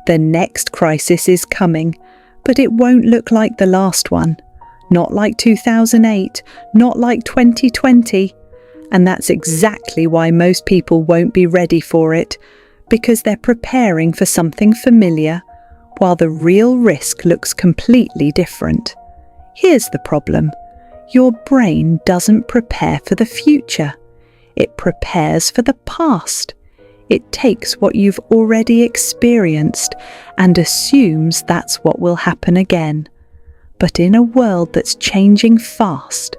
The next crisis is coming, but it won't look like the last one. Not like 2008, not like 2020. And that's exactly why most people won't be ready for it, because they're preparing for something familiar, while the real risk looks completely different. Here's the problem. Your brain doesn't prepare for the future. It prepares for the past. It takes what you've already experienced and assumes that's what will happen again. But in a world that's changing fast,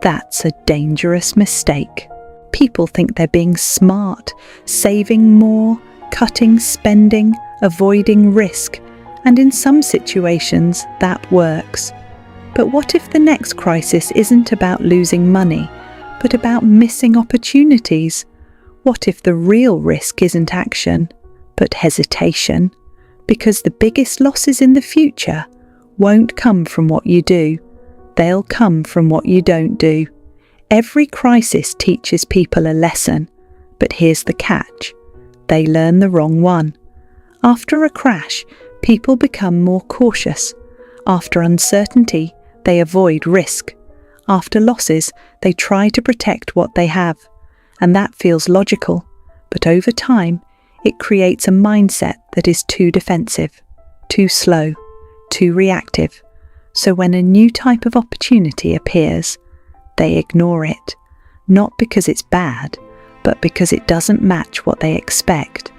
that's a dangerous mistake. People think they're being smart, saving more, cutting spending, avoiding risk, and in some situations that works. But what if the next crisis isn't about losing money, but about missing opportunities? What if the real risk isn't action, but hesitation? Because the biggest losses in the future won't come from what you do. They'll come from what you don't do. Every crisis teaches people a lesson, but here's the catch. They learn the wrong one. After a crash, people become more cautious. After uncertainty, they avoid risk. After losses, they try to protect what they have. And that feels logical, but over time, it creates a mindset that is too defensive, too slow, too reactive. So when a new type of opportunity appears, they ignore it, not because it's bad, but because it doesn't match what they expect.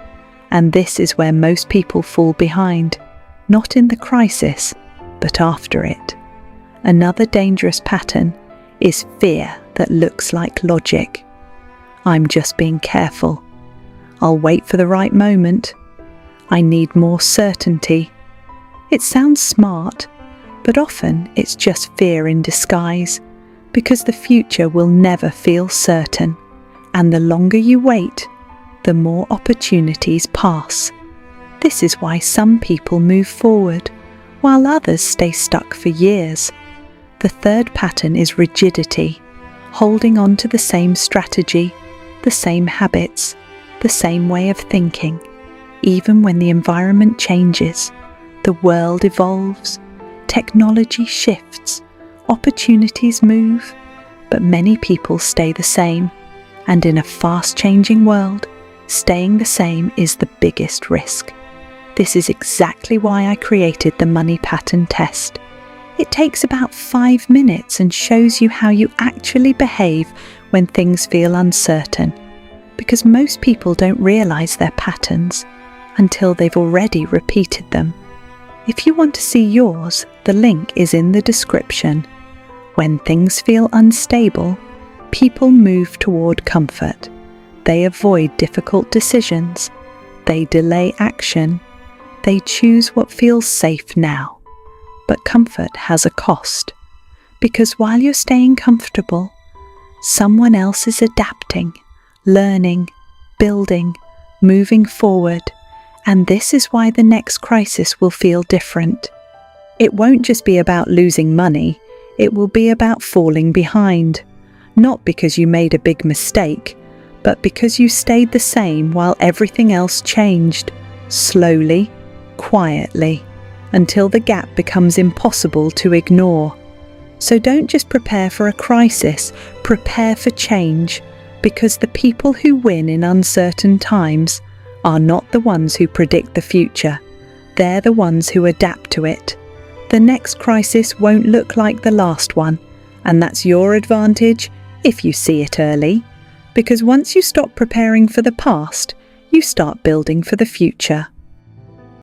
And this is where most people fall behind, not in the crisis, but after it. Another dangerous pattern is fear that looks like logic. I'm just being careful. I'll wait for the right moment. I need more certainty. It sounds smart, but often it's just fear in disguise, because the future will never feel certain, and the longer you wait, the more opportunities pass. This is why some people move forward, while others stay stuck for years. The third pattern is rigidity, holding on to the same strategy, the same habits, the same way of thinking. Even when the environment changes, the world evolves, technology shifts, opportunities move, but many people stay the same. And in a fast-changing world, staying the same is the biggest risk. This is exactly why I created the money pattern test. It takes about 5 minutes and shows you how you actually behave when things feel uncertain, because most people don't realize their patterns until they've already repeated them. If you want to see yours, the link is in the description. When things feel unstable, people move toward comfort. They avoid difficult decisions. They delay action. They choose what feels safe now. But comfort has a cost, because while you're staying comfortable, someone else is adapting, learning, building, moving forward, and this is why the next crisis will feel different. It won't just be about losing money, it will be about falling behind, not because you made a big mistake, but because you stayed the same while everything else changed, slowly, quietly, until the gap becomes impossible to ignore. So don't just prepare for a crisis, prepare for change, because the people who win in uncertain times are not the ones who predict the future. They're the ones who adapt to it. The next crisis won't look like the last one, and that's your advantage if you see it early, because once you stop preparing for the past, you start building for the future.